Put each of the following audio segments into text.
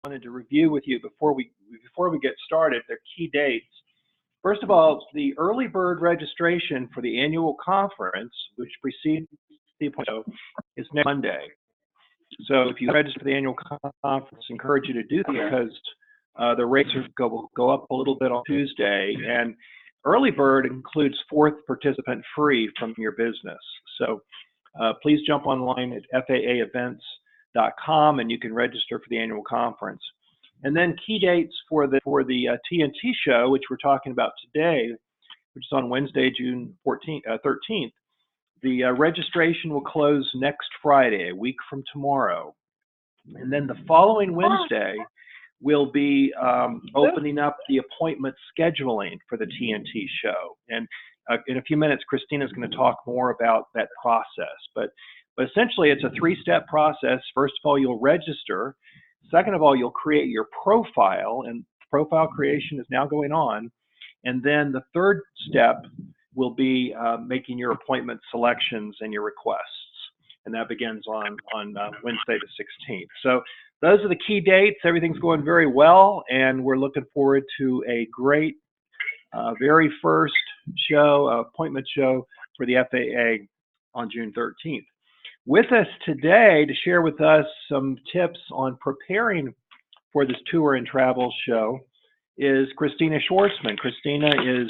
wanted to review with you before we get started the key dates. First of all, the early bird registration for the annual conference, which precedes the appointment, is next Monday. So if you register for the annual conference, I encourage you to do that because the rates will go up a little bit on Tuesday. And early bird includes fourth participant free from your business. So please jump online at faaevents.com and you can register for the annual conference. And then key dates for the TnT show, which we're talking about today, which is on Wednesday, June 13th. The registration will close next Friday, a week from tomorrow. And then the following Wednesday, we'll be opening up the appointment scheduling for the TnT show. And in a few minutes, Christina's going to talk more about that process. But essentially, it's a three-step process. First of all, you'll register. Second of all, you'll create your profile, and profile creation is now going on. And then the third step will be making your appointment selections and your requests. And that begins on Wednesday the 16th. So those are the key dates. Everything's going very well, and we're looking forward to a great very first show, appointment show for the FAA on June 13th. With us today to share with us some tips on preparing for this tour and travel show is Christina Schwartzman. Christina is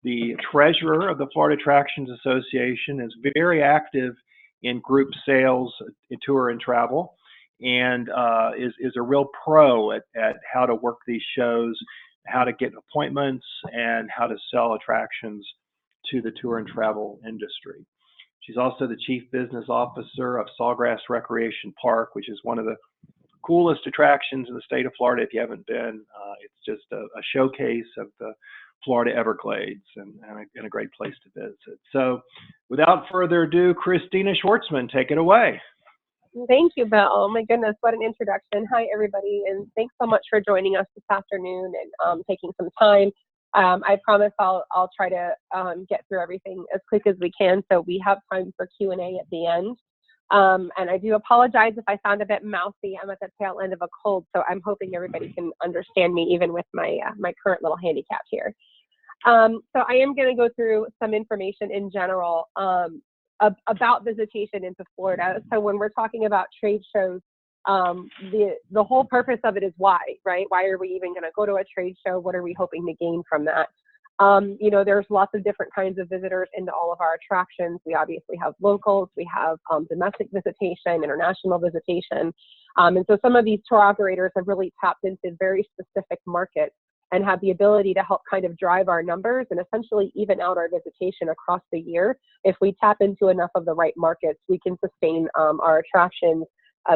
the treasurer of the Florida Attractions Association, is very active in group sales, in tour and travel, and is a real pro at how to work these shows, how to get appointments, and how to sell attractions to the tour and travel industry. She's also the Chief Business Officer of Sawgrass Recreation Park, which is one of the coolest attractions in the state of Florida. If you haven't been, it's just a showcase of the Florida Everglades and a great place to visit. So without further ado, Christina Schwartzman, take it away. Thank you, Bill. Oh my goodness, what an introduction. Hi, everybody, and thanks so much for joining us this afternoon and taking some time. I promise I'll try to get through everything as quick as we can, so we have time for Q&A at the end. And I do apologize if I sound a bit mouthy. I'm at the tail end of a cold, so I'm hoping everybody can understand me even with my my current little handicap here. So I am going to go through some information in general about visitation into Florida. So when we're talking about trade shows, the whole purpose of it is why, right? Why are we even going to go to a trade show? What are we hoping to gain from that? You know, there's lots of different kinds of visitors into all of our attractions. We obviously have locals, we have domestic visitation, international visitation. And so some of these tour operators have really tapped into very specific markets and have the ability to help kind of drive our numbers and essentially even out our visitation across the year. If we tap into enough of the right markets, we can sustain our attractions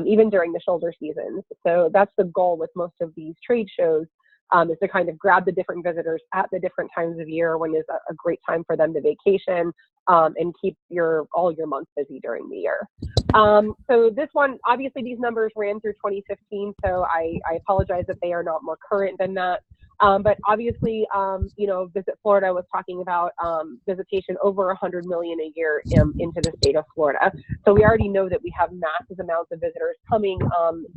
even during the shoulder seasons. So that's the goal with most of these trade shows, is to kind of grab the different visitors at the different times of year when is a great time for them to vacation, and keep all your months busy during the year. So this one, obviously these numbers ran through 2015, so I apologize if they are not more current than that. But obviously, you know, Visit Florida was talking about visitation over 100 million a year into the state of Florida. So we already know that we have massive amounts of visitors coming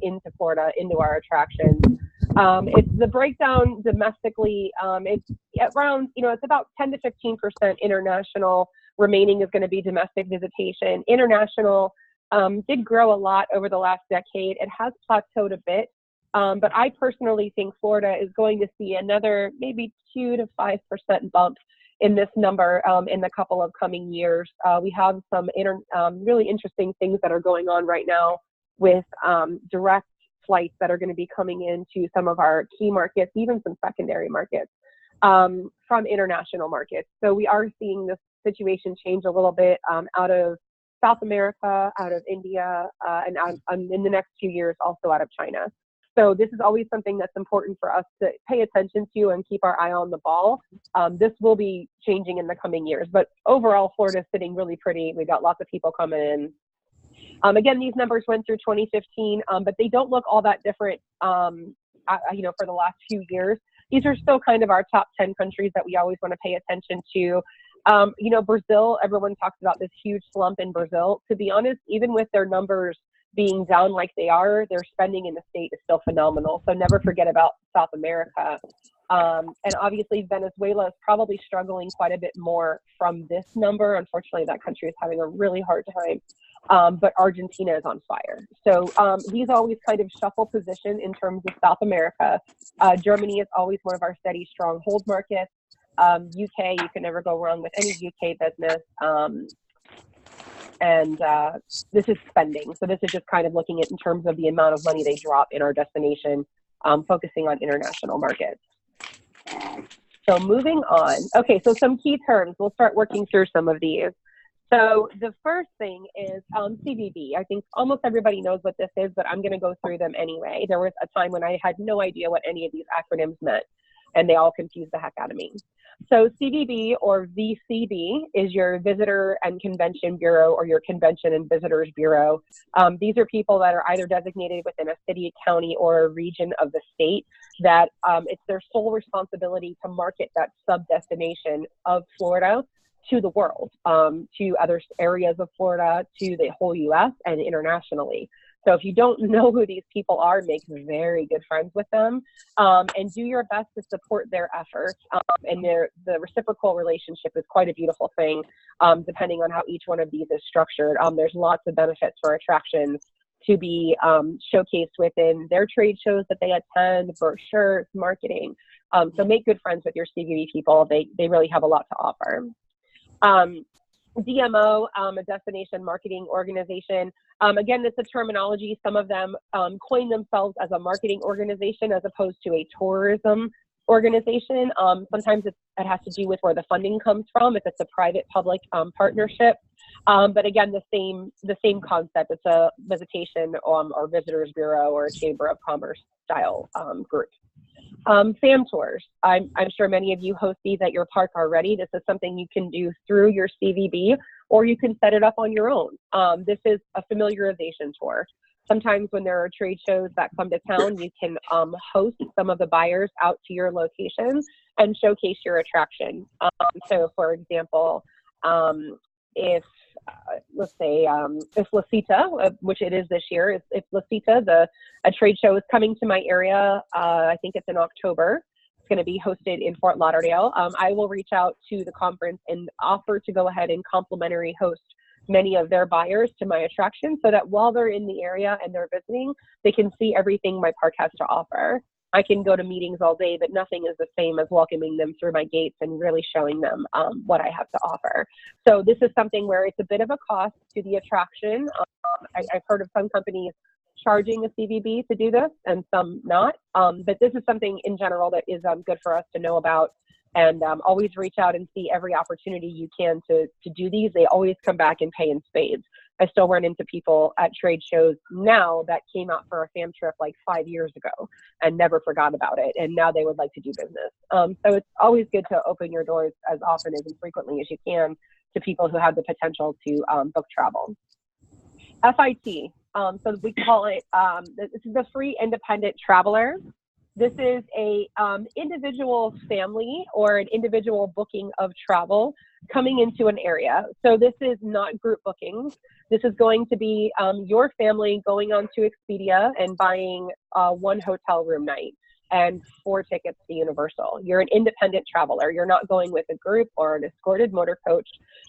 into Florida, into our attractions. It's the breakdown domestically. It's around, you know, it's about 10 to 15% international. Remaining is going to be domestic visitation. International did grow a lot over the last decade. It has plateaued a bit. But I personally think Florida is going to see another maybe 2 to 5% bump in this number in the couple of coming years. We have some really interesting things that are going on right now with direct flights that are going to be coming into some of our key markets, even some secondary markets from international markets. So we are seeing this situation change a little bit out of South America, out of India, and in the next few years also out of China. So this is always something that's important for us to pay attention to and keep our eye on the ball. This will be changing in the coming years, but overall, Florida is sitting really pretty. We got lots of people coming in. Again, these numbers went through 2015, but they don't look all that different, you know, for the last few years. These are still kind of our top 10 countries that we always want to pay attention to. You know, Brazil, everyone talks about this huge slump in Brazil. To be honest, even with their numbers being down like they are, their spending in the state is still phenomenal. So never forget about South America. And obviously Venezuela is probably struggling quite a bit more from this number. Unfortunately, that country is having a really hard time. But Argentina is on fire. So these always kind of shuffle position in terms of South America. Germany is always one of our steady stronghold markets. UK, you can never go wrong with any UK business. And this is spending. So this is just kind of looking at in terms of the amount of money they drop in our destination, focusing on international markets. So moving on. Okay, so some key terms. We'll start working through some of these. So the first thing is CVB. I think almost everybody knows what this is, but I'm going to go through them anyway. There was a time when I had no idea what any of these acronyms meant, and they all confused the heck out of me. So CVB or VCB is your Visitor and Convention Bureau or your Convention and Visitors Bureau. These are people that are either designated within a city, county, or a region of the state that it's their sole responsibility to market that sub-destination of Florida to the world, to other areas of Florida, to the whole U.S. and internationally. So if you don't know who these people are, make very good friends with them, and do your best to support their efforts. And the reciprocal relationship is quite a beautiful thing, depending on how each one of these is structured. There's lots of benefits for attractions to be showcased within their trade shows that they attend, brochures, marketing. So make good friends with your CVB people. They really have a lot to offer. DMO, a destination marketing organization. Again, this is terminology. Some of them coin themselves as a marketing organization as opposed to a tourism organization. Sometimes it has to do with where the funding comes from, if it's a private-public partnership. But again, the same concept. It's a visitation or visitors bureau or a chamber of commerce style group. Fam tours. I'm sure many of you host these at your park already. This is something you can do through your CVB, or you can set it up on your own. This is a familiarization tour. Sometimes when there are trade shows that come to town, you can host some of the buyers out to your location and showcase your attraction. So for example, if let's say if La Cita, which it is this year, if La Cita, a trade show is coming to my area, I think it's in October. It's going to be hosted in Fort Lauderdale. I will reach out to the conference and offer to go ahead and complimentary host many of their buyers to my attraction so that while they're in the area and they're visiting, they can see everything my park has to offer. I can go to meetings all day, but nothing is the same as welcoming them through my gates and really showing them what I have to offer. So this is something where it's a bit of a cost to the attraction. I've heard of some companies charging a CVB to do this and some not, but this is something in general that is good for us to know about. And always reach out and see every opportunity you can to do these. They always come back and pay in spades. I still run into people at trade shows now that came out for a fam trip like 5 years ago and never forgot about it. And now they would like to do business. So it's always good to open your doors as often as and frequently as you can to people who have the potential to book travel. FIT, so we call it, this is a free independent traveler. This is a individual family or an individual booking of travel coming into an area. So this is not group bookings. This is going to be your family going onto Expedia and buying one hotel room night and 4 tickets to Universal. You're an independent traveler. You're not going with a group or an escorted motor coach.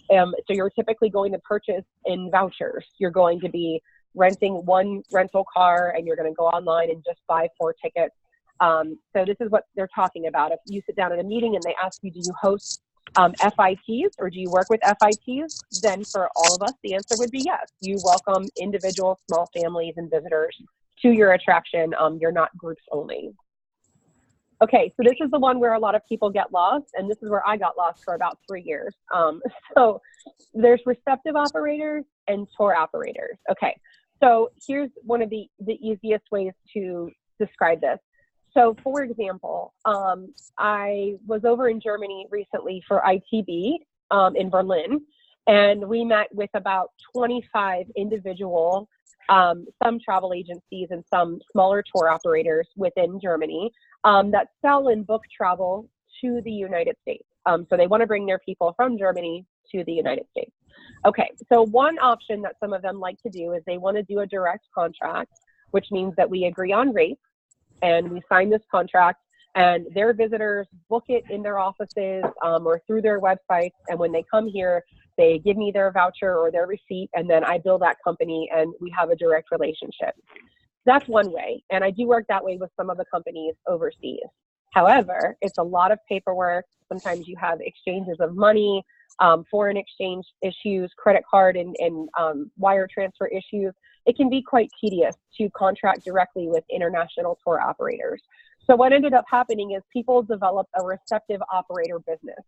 So you're typically going to purchase in vouchers. You're going to be renting one rental car and you're going to go online and just buy 4 tickets. So this is what they're talking about. If you sit down at a meeting and they ask you, do you host FITs or do you work with FITs? Then for all of us, the answer would be yes. You welcome individual small families and visitors to your attraction. You're not groups only. Okay, so this is the one where a lot of people get lost, and this is where I got lost for about 3 years. So there's receptive operators and tour operators. Okay, so here's one of the easiest ways to describe this. So for example, I was over in Germany recently for ITB in Berlin, and we met with about 25 individual, some travel agencies and some smaller tour operators within Germany that sell and book travel to the United States. So they want to bring their people from Germany to the United States. Okay, so one option that some of them like to do is they want to do a direct contract, which means that we agree on rates and we sign this contract, and their visitors book it in their offices or through their websites. And when they come here, they give me their voucher or their receipt, and then I bill that company and we have a direct relationship. That's one way. And I do work that way with some of the companies overseas. However, it's a lot of paperwork. Sometimes you have exchanges of money, foreign exchange issues, credit card and wire transfer issues. It can be quite tedious to contract directly with international tour operators. So what ended up happening is people developed a receptive operator business.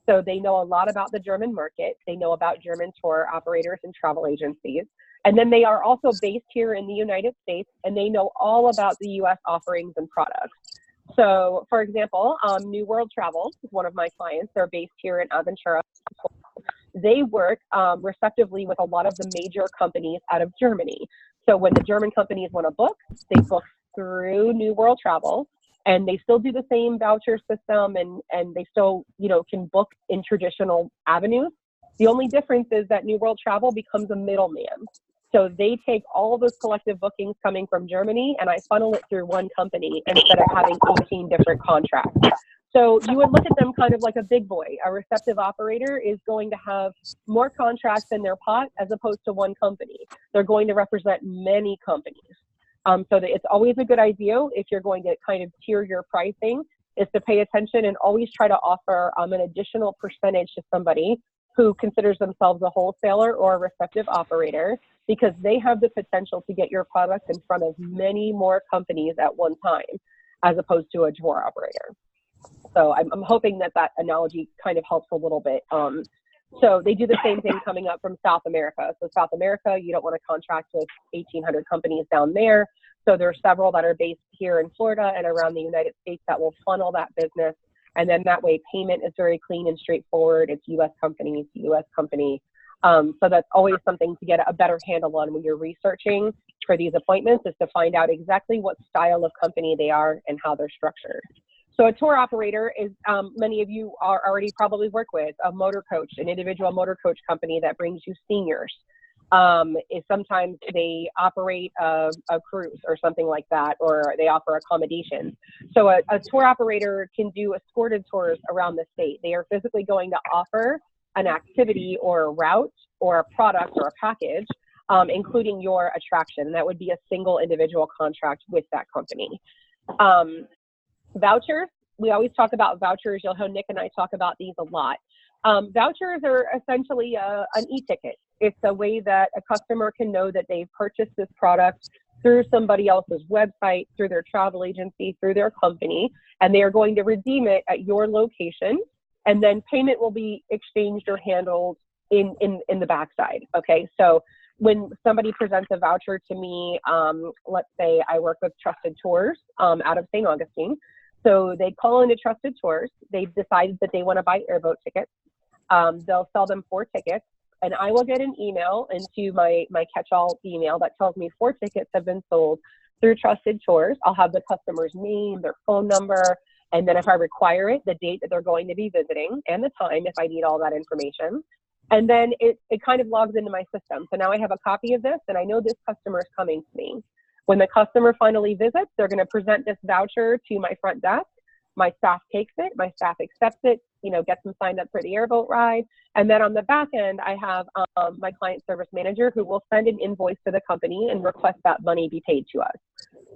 So they know a lot about the German market. They know about German tour operators and travel agencies. And then they are also based here in the United States, and they know all about the US offerings and products. So for example, New World Travel is one of my clients. They're based here in Aventura. They work receptively with a lot of the major companies out of Germany. So when the German companies want to book, they book through New World Travel, and they still do the same voucher system, and they still, you know, can book in traditional avenues. The only difference is that New World Travel becomes a middleman. So they take all those collective bookings coming from Germany, and I funnel it through one company instead of having 18 different contracts. So you would look at them kind of like a big boy. A receptive operator is going to have more contracts in their pot as opposed to one company. They're going to represent many companies. So that it's always a good idea, if you're going to kind of tier your pricing, is to pay attention and always try to offer an additional percentage to somebody who considers themselves a wholesaler or a receptive operator, because they have the potential to get your product in front of many more companies at one time, as opposed to a tour operator. So I'm hoping that that analogy kind of helps a little bit. So they do the same thing coming up from South America. So South America, you don't want to contract with 1,800 companies down there. So there are several that are based here in Florida and around the United States that will funnel that business. And then that way payment is very clean and straightforward. It's US company, it's US company. So that's always something to get a better handle on when you're researching for these appointments, is to find out exactly what style of company they are and how they're structured. So a tour operator is, many of you are already probably work with a motor coach, an individual motor coach company that brings you seniors. Is sometimes they operate a cruise or something like that, or they offer accommodations. So a tour operator can do escorted tours around the state. They are physically going to offer an activity or a route or a product or a package, including your attraction. And that would be a single individual contract with that company. Vouchers, we always talk about vouchers. You'll hear Nick and I talk about these a lot. Vouchers are essentially an e-ticket. It's a way that a customer can know that they've purchased this product through somebody else's website, through their travel agency, through their company, and they are going to redeem it at your location, and then payment will be exchanged or handled in the backside. Okay, so when somebody presents a voucher to me, let's say I work with Trusted Tours out of St. Augustine. So they call into Trusted Tours. They've decided that they want to buy airboat tickets. They'll sell them 4 tickets, and I will get an email into my catch-all email that tells me 4 tickets have been sold through Trusted Tours. I'll have the customer's name, their phone number, and then if I require it, the date that they're going to be visiting and the time if I need all that information. And then it kind of logs into my system. So now I have a copy of this, and I know this customer is coming to me. When the customer finally visits, they're going to present this voucher to my front desk. My staff takes it, my staff accepts it, you know, gets them signed up for the airboat ride. And then on the back end, I have my client service manager who will send an invoice to the company and request that money be paid to us.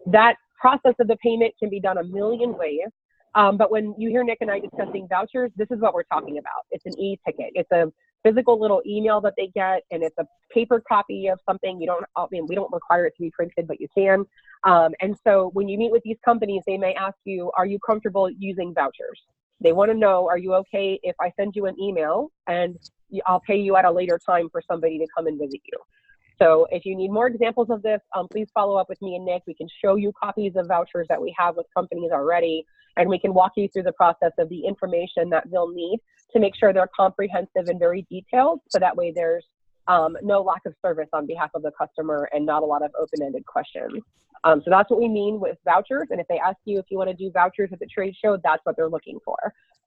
That process of the payment can be done a million ways. But when you hear Nick and I discussing vouchers, this is what we're talking about. It's an e-ticket. It's a physical little email that they get, and it's a paper copy of something. We don't require it to be printed, but you can. And so when you meet with these companies, they may ask you, are you comfortable using vouchers? They want to know, are you okay if I send you an email and I'll pay you at a later time for somebody to come and visit you? So if you need more examples of this, please follow up with me and Nick. We can show you copies of vouchers that we have with companies already, and we can walk you through the process of the information that they'll need to make sure they're comprehensive and very detailed, so that way there's no lack of service on behalf of the customer and not a lot of open-ended questions. So that's what we mean with vouchers. And if they ask you if you want to do vouchers at the trade show, that's what they're looking for.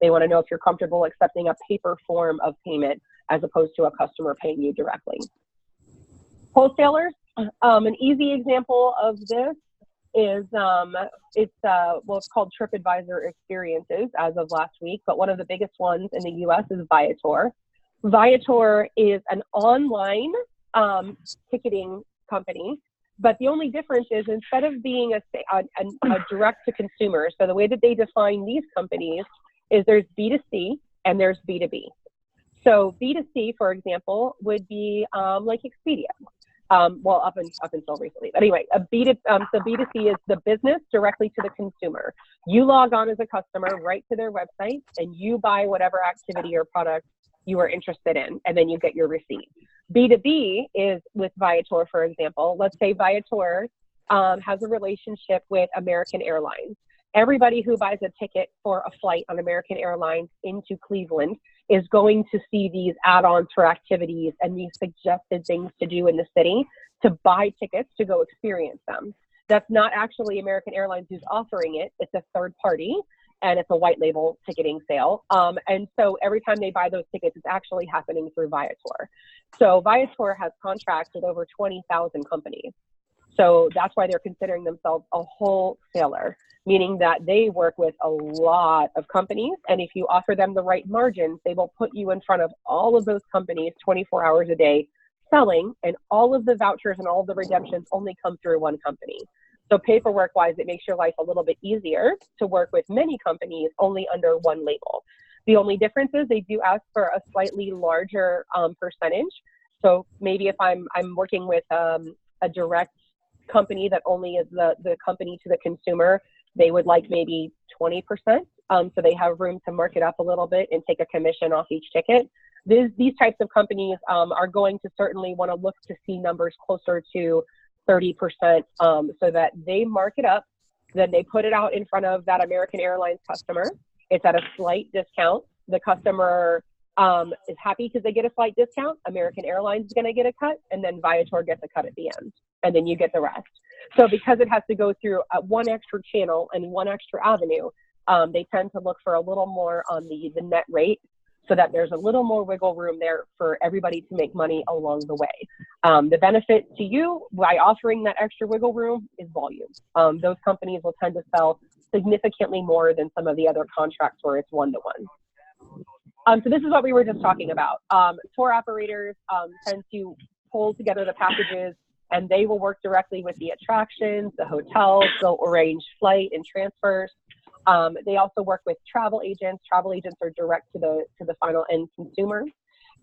They want to know if you're comfortable accepting a paper form of payment as opposed to a customer paying you directly. Wholesalers, an easy example of this is it's called TripAdvisor Experiences as of last week, but one of the biggest ones in the US is Viator. Viator is an online ticketing company, but the only difference is instead of being a direct to consumer, so the way that they define these companies is there's B2C and there's B2B. So B2C, for example, would be like Expedia. Well, up until recently. But anyway, so B2C is the business directly to the consumer. You log on as a customer right to their website and you buy whatever activity or product you are interested in, and then you get your receipt. B2B is with Viator, for example. Let's say Viator has a relationship with American Airlines. Everybody who buys a ticket for a flight on American Airlines into Cleveland is going to see these add-ons for activities and these suggested things to do in the city to buy tickets to go experience them. That's not actually American Airlines who's offering it. It's a third party, and it's a white label ticketing sale. And so every time they buy those tickets, it's actually happening through Viator. So Viator has contracts with over 20,000 companies. So that's why they're considering themselves a wholesaler, meaning that they work with a lot of companies. And if you offer them the right margins, they will put you in front of all of those companies 24 hours a day selling, and all of the vouchers and all of the redemptions only come through one company. So paperwork wise, it makes your life a little bit easier to work with many companies only under one label. The only difference is they do ask for a slightly larger percentage. So maybe if I'm working with a direct company that only is the company to the consumer, they would like maybe 20%. So they have room to mark it up a little bit and take a commission off each ticket. These types of companies are going to certainly want to look to see numbers closer to 30%, so that they mark it up, then they put it out in front of that American Airlines customer. It's at a slight discount. The customer is happy because they get a slight discount. American Airlines is going to get a cut, and then Viator gets a cut at the end, and then you get the rest. So because it has to go through one extra channel and one extra avenue, they tend to look for a little more on the net rate, so that there's a little more wiggle room there for everybody to make money along the way. The benefit to you by offering that extra wiggle room is volume. Those companies will tend to sell significantly more than some of the other contracts where it's one-to-one. So this is what we were just talking about. Tour operators tend to pull together the packages, and they will work directly with the attractions, the hotels. They'll arrange flight and transfers. They also work with travel agents. Travel agents are direct to the final end consumer.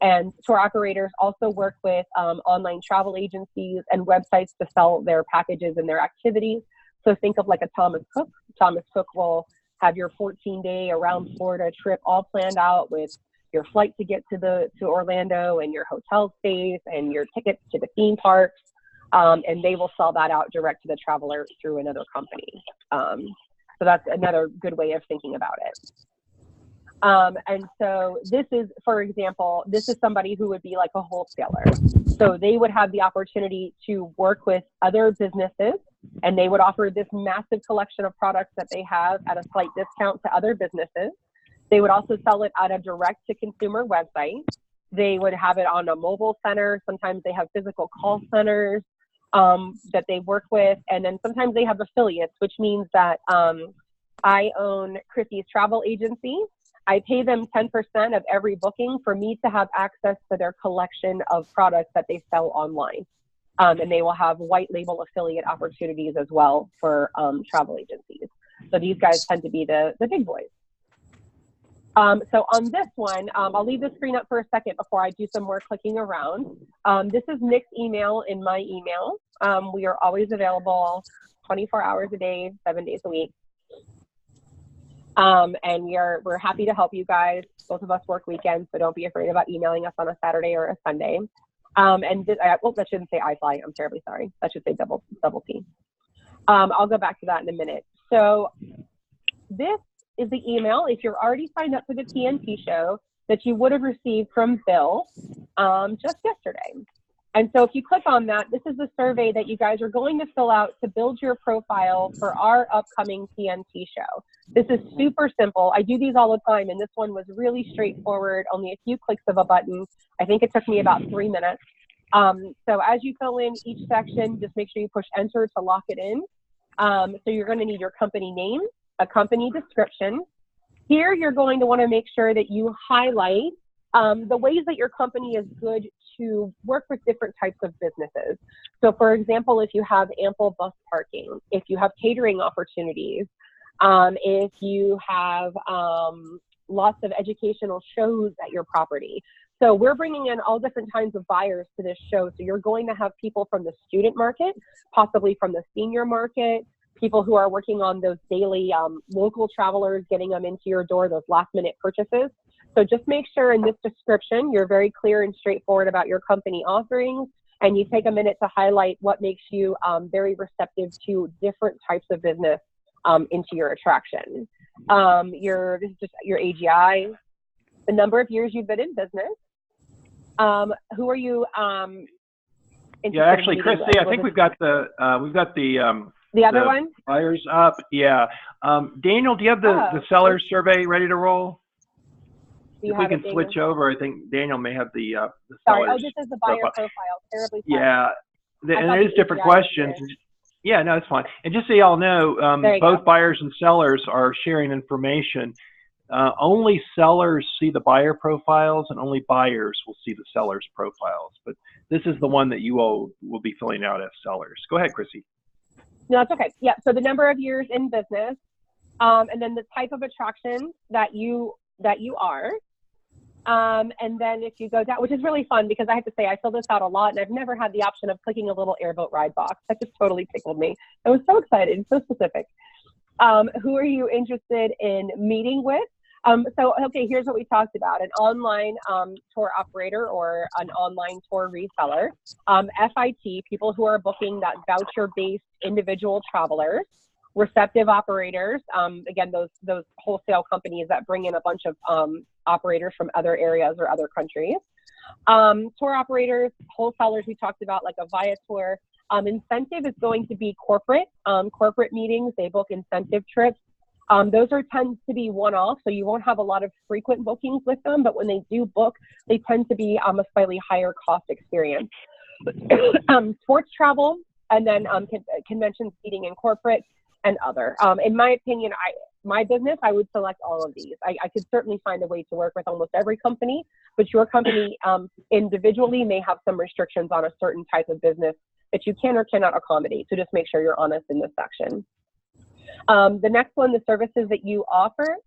And tour operators also work with online travel agencies and websites to sell their packages and their activities. So think of like a Thomas Cook. Thomas Cook will have your 14-day around Florida trip all planned out with your flight to get to Orlando and your hotel stays and your tickets to the theme parks. And they will sell that out direct to the traveler through another company. So that's another good way of thinking about it. And so this is, for example, this is somebody who would be like a wholesaler. So they would have the opportunity to work with other businesses, and they would offer this massive collection of products that they have at a slight discount to other businesses. They would also sell it at a direct-to-consumer website. They would have it on a mobile center. Sometimes they have physical call centers that they work with. And then sometimes they have affiliates, which means that I own Chrissy's travel agency. I pay them 10% of every booking for me to have access to their collection of products that they sell online. And they will have white label affiliate opportunities as well for travel agencies. So these guys tend to be the big boys. So on this one, I'll leave the screen up for a second before I do some more clicking around. This is Nick's email in my email. We are always available 24 hours a day, 7 days a week. And we're happy to help you guys. Both of us work weekends, so don't be afraid about emailing us on a Saturday or a Sunday. And this, well, that shouldn't say iFly. I'm terribly sorry. That should say double T. I'll go back to that in a minute. So this is the email, if you're already signed up for the TnT show, that you would have received from Bill just yesterday. So Bill is the one who sends out the emails. So Bill will send out the emails to you. And then And so if you click on that, this is the survey that you guys are going to fill out to build your profile for our upcoming TnT show. This is super simple. I do these all the time, and this one was really straightforward, only a few clicks of a button. I think it took me about 3 minutes. So as you fill in each section, just make sure you push enter to lock it in. So you're going to need your company name, a company description. Here, you're going to want to make sure that you highlight the ways that your company is good to work with different types of businesses. So for example, if you have ample bus parking, if you have catering opportunities, if you have lots of educational shows at your property. So we're bringing in all different kinds of buyers to this show. So you're going to have people from the student market, possibly from the senior market, people who are working on those daily local travelers, getting them into your door, those last minute purchases. So just make sure in this description, you're very clear and straightforward about your company offerings, and you take a minute to highlight what makes you very receptive to different types of business into your attraction. This is just your AGI, the number of years you've been in business. Who are you Yeah, actually, Christy, I think we've got the other one? Buyers up, yeah. Daniel, do you have the seller survey ready to roll? If we can switch over, I think Daniel may have the Sorry, sellers. this is the buyer profile. Terribly sorry. Yeah, and it is different questions. Yeah, no, it's fine. And just so y'all know, both buyers and sellers are sharing information. Only sellers see the buyer profiles, and only buyers will see the sellers profiles. But this is the one that you all will be filling out as sellers. Go ahead, Chrissy. No, it's okay. Yeah, so the number of years in business, and then the type of attraction that you are. And then if you go down, which is really fun because I have to say I fill this out a lot and I've never had the option of clicking a little airboat ride box. That just totally tickled me. I was so excited, so specific. Who are you interested in meeting with? So, okay, here's what we talked about. An online tour operator or an online tour reseller. FIT, people who are booking that voucher-based individual travelers. Receptive operators, again, those wholesale companies that bring in a bunch of operators from other areas or other countries. Tour operators, wholesalers we talked about, like a Viator. Incentive is going to be corporate meetings. They book incentive trips. Those tend to be one-off, so you won't have a lot of frequent bookings with them, but when they do book, they tend to be a slightly higher cost experience. Sports travel, and then conventions, meeting, and corporate, and other. In my opinion, my business, I would select all of these. I could certainly find a way to work with almost every company, but your company individually may have some restrictions on a certain type of business that you can or cannot accommodate. So just make sure you're honest in this section. The next one, the services that you offer.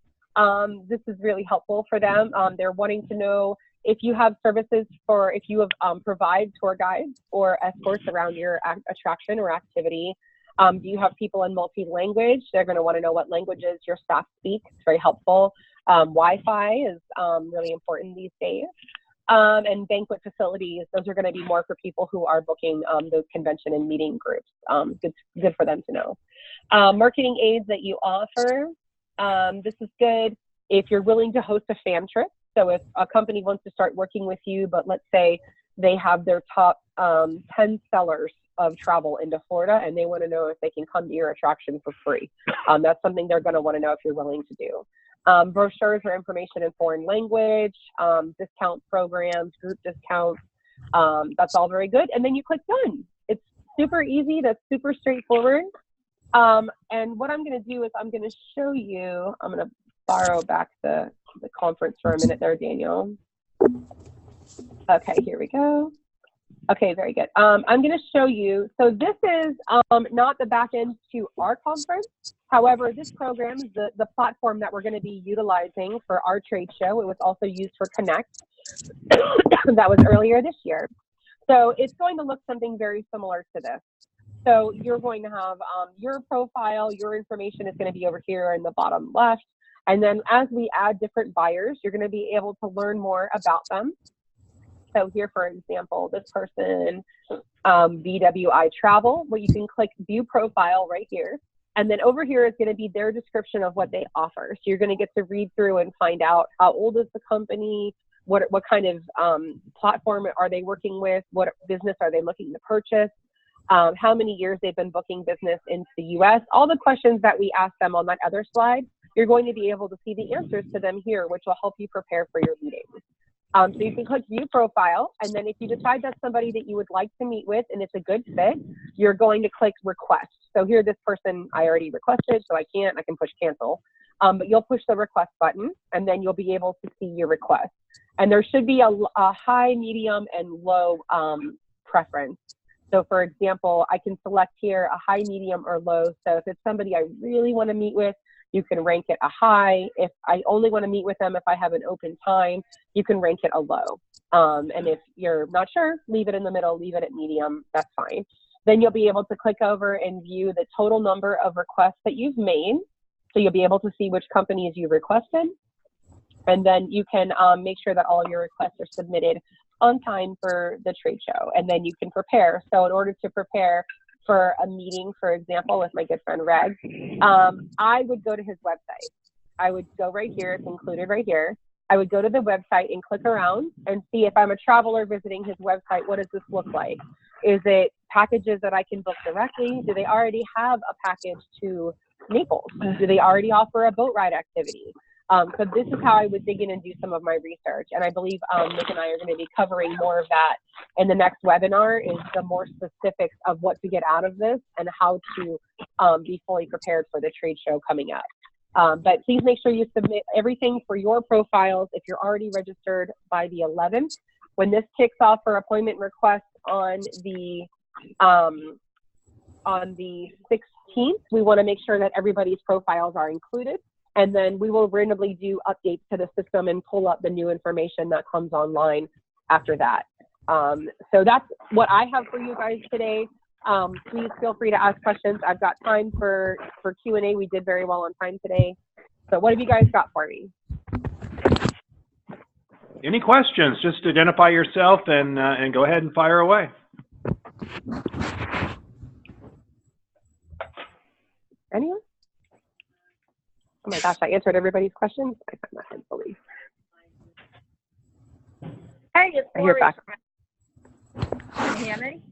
This is really helpful for them. They're wanting to know if you have services if you provide tour guides or escorts around your attraction or activity. Do you have people in multi-language? They're going to want to know what languages your staff speak. It's very helpful. Wi-Fi is really important these days. And banquet facilities, those are going to be more for people who are booking those convention and meeting groups. Good for them to know. Marketing aids that you offer. This is good if you're willing to host a fan trip. So if a company wants to start working with you, but let's say they have their top 10 sellers of travel into Florida and they want to know if they can come to your attraction for free. That's something they're going to want to know if you're willing to do. Brochures or information in foreign language, discount programs, group discounts. That's all very good. And then you click done. It's super easy. That's super straightforward. And what I'm going to do is I'm going to show you, I'm going to borrow back the conference for a minute there, Daniel. Okay, here we go. Okay, very good. I'm going to show you. So this is not the back end to our conference. However, this program is the platform that we're going to be utilizing for our trade show. It was also used for Connect. That was earlier this year. So it's going to look something very similar to this. So you're going to have your profile, your information is going to be over here in the bottom left. And then as we add different buyers, you're going to be able to learn more about them. So here, for example, this person, BWI Travel, where you can click View Profile right here. And then over here is going to be their description of what they offer. So you're going to get to read through and find out how old is the company, what kind of platform are they working with, what business are they looking to purchase, how many years they've been booking business into the US. All the questions that we asked them on that other slide, you're going to be able to see the answers to them here, which will help you prepare for your meeting. So you can click view profile, and then if you decide that's somebody that you would like to meet with and it's a good fit, you're going to click request. So here, this person I already requested, so I can push cancel. But you'll push the request button, and then you'll be able to see your request. And there should be a high, medium, and low preference. So for example, I can select here a high, medium, or low. So if it's somebody I really want to meet with, you can rank it a high. If I only want to meet with them if I have an open time, you can rank it a low. And if you're not sure, leave it in the middle, leave it at medium, that's fine. Then you'll be able to click over and view the total number of requests that you've made. So you'll be able to see which companies you requested. And then you can make sure that all your requests are submitted on time for the trade show. And then you can prepare. So in order to prepare for a meeting, for example, with my good friend Reg, I would go to his website. I would go right here, it's included right here. I would go to the website and click around and see if I'm a traveler visiting his website, what does this look like? Is it packages that I can book directly? Do they already have a package to Naples? Do they already offer a boat ride activity? So this is how I would dig in and do some of my research. And I believe Nick and I are going to be covering more of that in the next webinar, is the more specifics of what to get out of this and how to be fully prepared for the trade show coming up. But please make sure you submit everything for your profiles if you're already registered by the 11th. When this kicks off for appointment requests on the 16th, we want to make sure that everybody's profiles are included. And then we will randomly do updates to the system and pull up the new information that comes online after that. So that's what I have for you guys today. Please feel free to ask questions. I've got time for Q&A. We did very well on time today. So what have you guys got for me? Any questions? Just identify yourself and go ahead and fire away. Anyone? Oh my gosh, I answered everybody's questions. I find that hard to believe. Hey, it's Lori. Can you hear me?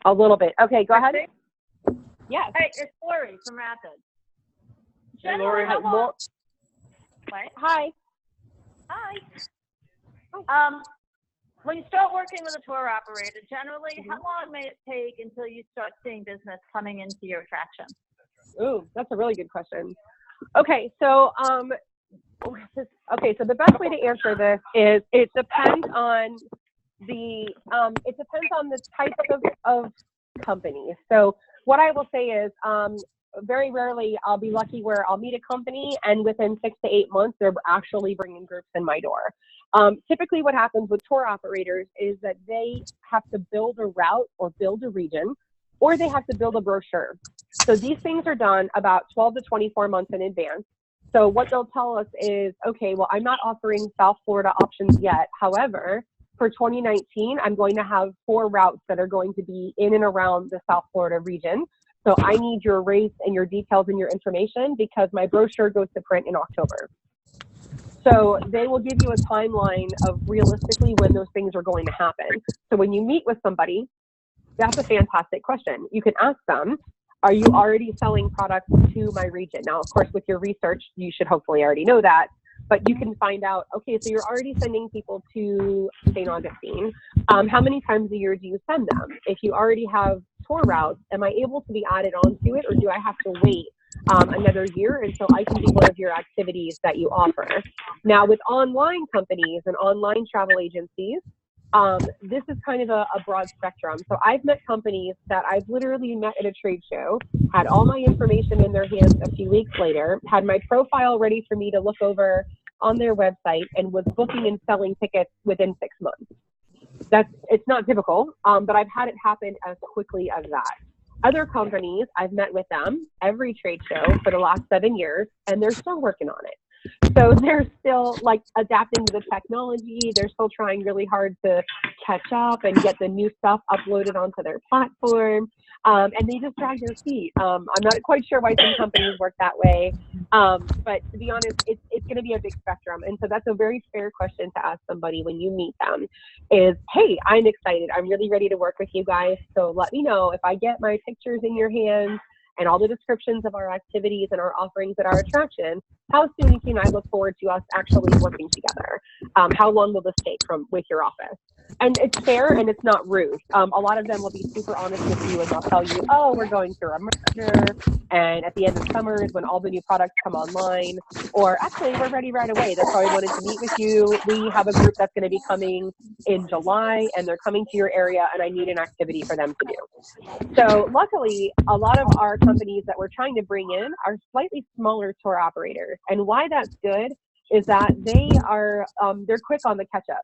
A little bit. Okay, go ahead. Yes. Hey, it's Lori from Rapids. Hey, Lori. How long... Hi. Hi. When you start working with a tour operator, generally, how long may it take until you start seeing business coming into your attraction? Ooh, that's a really good question. Okay, so the best way to answer this is it depends on the types of companies. So what I will say is very rarely I'll be lucky where I'll meet a company and within 6 to 8 months they're actually bringing groups in my door. Typically what happens with tour operators is that they have to build a route or build a region, or they have to build a brochure. So these things are done about 12 to 24 months in advance. So what they'll tell us is, okay, well, I'm not offering South Florida options yet. However, for 2019, I'm going to have 4 routes that are going to be in and around the South Florida region. So I need your rates and your details and your information because my brochure goes to print in October. So they will give you a timeline of realistically when those things are going to happen. So when you meet with somebody, that's a fantastic question. You can ask them, are you already selling products to my region? Now, of course, with your research, you should hopefully already know that, but you can find out, okay, so you're already sending people to St. Augustine. How many times a year do you send them? If you already have tour routes, am I able to be added onto it, or do I have to wait another year until I can be one of your activities that you offer? Now, with online companies and online travel agencies, this is kind of a broad spectrum. So I've met companies that I've literally met at a trade show, had all my information in their hands a few weeks later, had my profile ready for me to look over on their website, and was booking and selling tickets within 6 months. It's not typical, but I've had it happen as quickly as that. Other companies, I've met with them every trade show for the last 7 years, and they're still working on it. So they're still like adapting to the technology. They're still trying really hard to catch up and get the new stuff uploaded onto their platform. and they just drag their feet. I'm not quite sure why some companies work that way, but to be honest, it's going to be a big spectrum. And so that's a very fair question to ask somebody when you meet them is, hey, I'm excited. I'm really ready to work with you guys. So let me know if I get my pictures in your hands and all the descriptions of our activities and our offerings at our attraction, how soon can I look forward to us actually working together? How long will this take with your office? And it's fair and it's not rude. A lot of them will be super honest with you and they'll tell you, oh, we're going through a merger, and at the end of summer is when all the new products come online, or actually we're ready right away. That's why we wanted to meet with you. We have a group that's going to be coming in July and they're coming to your area and I need an activity for them to do. So luckily, a lot of our companies that we're trying to bring in are slightly smaller tour operators. And why that's good is that they're quick on the catch up.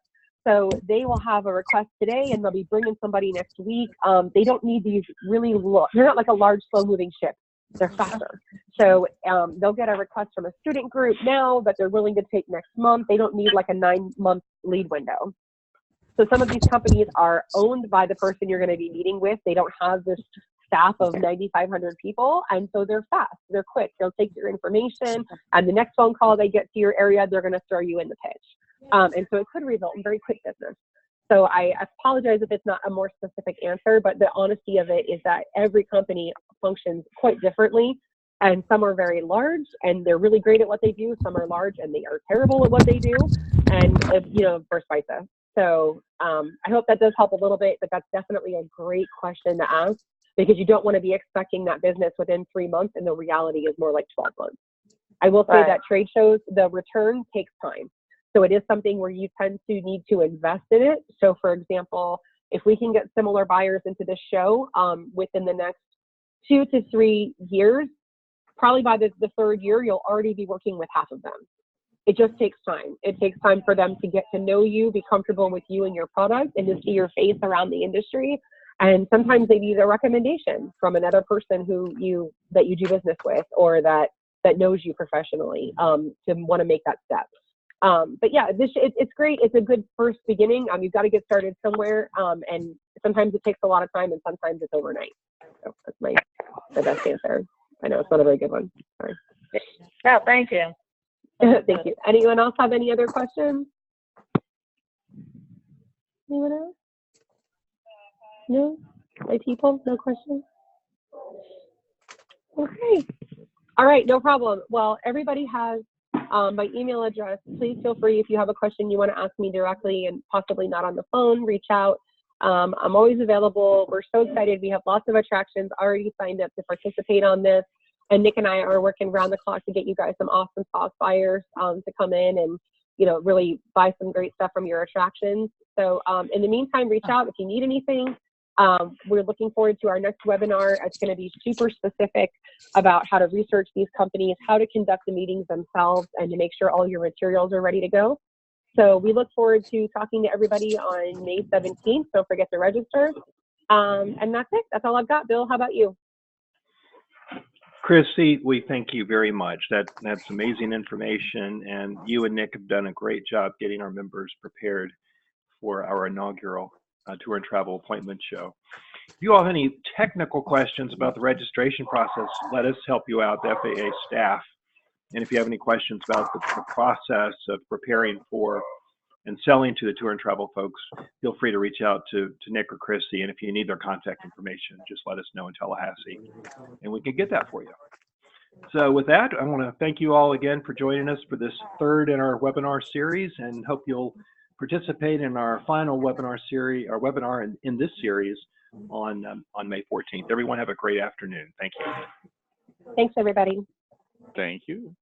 So they will have a request today and they'll be bringing somebody next week. They don't need these they're not like a large, slow moving ship. They're faster. So they'll get a request from a student group now that they're willing to take next month. They don't need like a 9-month lead window. So some of these companies are owned by the person you're going to be meeting with. They don't have this staff of 9,500 people, and so they're fast, they're quick. They'll take your information, and the next phone call they get to your area, they're going to throw you in the pitch. And so it could result in very quick business. So I apologize if it's not a more specific answer, but the honesty of it is that every company functions quite differently, and some are very large and they're really great at what they do. Some are large and they are terrible at what they do, and vice versa. So I hope that does help a little bit, but that's definitely a great question to ask, because you don't want to be expecting that business within 3 months and the reality is more like 12 months. I will say that trade shows, the return takes time. So it is something where you tend to need to invest in it. So for example, if we can get similar buyers into this show within the next 2 to 3 years, probably by the third year, you'll already be working with half of them. It just takes time. It takes time for them to get to know you, be comfortable with you and your product, and to see your face around the industry. And sometimes they need a recommendation from another person that you do business with, or that knows you professionally, to want to make that step. But yeah, it's great. It's a good first beginning. You've got to get started somewhere, and sometimes it takes a lot of time, and sometimes it's overnight. So that's my best answer. I know it's not a very good one. Sorry. No, thank you. Thank you. Anyone else have any other questions? Anyone else? No? My people? No questions? Okay. All right, no problem. Well, everybody has my email address. Please feel free, if you have a question you want to ask me directly and possibly not on the phone, reach out. I'm always available. We're so excited. We have lots of attractions already signed up to participate on this. And Nick and I are working around the clock to get you guys some awesome sauce buyers to come in and, really buy some great stuff from your attractions. So in the meantime, reach out if you need anything. We're looking forward to our next webinar. It's going to be super specific about how to research these companies, how to conduct the meetings themselves, and to make sure all your materials are ready to go. So we look forward to talking to everybody on May 17th. Don't forget to register. And that's it. That's all I've got. Bill, how about you? Chrissy, we thank you very much. That's amazing information, and you and Nick have done a great job getting our members prepared for our inaugural tour and travel appointment show. If you all have any technical questions about the registration process, let us help you out, the FAA staff. And if you have any questions about the process of preparing for and selling to the tour and travel folks, feel free to reach out to Nick or Christy. And if you need their contact information, just let us know in Tallahassee, and we can get that for you. So with that, I want to thank you all again for joining us for this third in our webinar series, and hope you'll participate in our final webinar series, our webinar in this series on May 14th. Everyone have a great afternoon. Thank you. Thanks, everybody. Thank you.